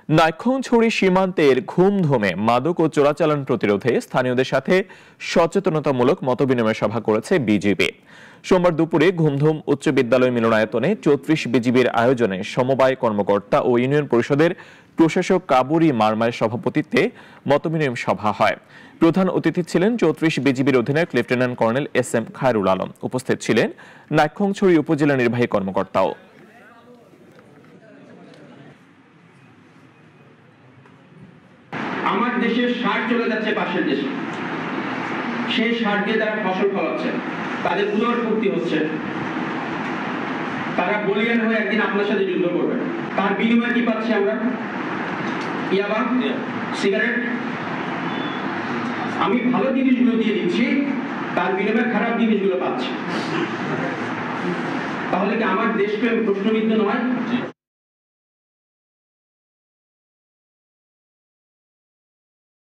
নাইক্ষ্যংছড়ি সীমান্তের ঘুমধুমে মাদক ও চোরাচালান প্রতিরোধে স্থানীয়দের সাথে সচেতনতামূলক মতবিনিময় সভা করেছে বিজিবি। সোমবার দুপুরে ঘুমধুম উচ্চ বিদ্যালয় মিলনায়তনে ৩৪ বিজিবির আয়োজনে সমবায় কর্মকর্তা ও ইউনিয়ন পরিষদের প্রশাসক কাবুরি মারমায়ের সভাপতিত্বে মতবিনিময় সভা হয়। প্রধান অতিথি ছিলেন ৩৪ বিজিবির অধিনায়ক lieutenant colonel SM Khairul Alam. উপস্থিত ছিলেন নাইক্ষ্যংছড়ি উপজেলা নির্বাহী কর্মকর্তাও। আমার দেশের সার চলে যাচ্ছে পাশের দেশে, সেই সার দিয়ে তারা ফসল ফলাচ্ছে, তাদের পুনর্ভুক্তি হচ্ছে, তারা বলিয়ান হয়ে একদিন আপনার সাথে যুদ্ধ করবে। তার বিনিময়ে কি পাচ্ছি আমরা? ইয়াবা, সিগারেট। আমি ভালো জিনিসগুলো দিয়ে দিচ্ছি, তার বিনিময়ে খারাপ জিনিসগুলো পাচ্ছি। তাহলে কি আমার দেশপ্রেম প্রশ্নবিদ্ধ নয়?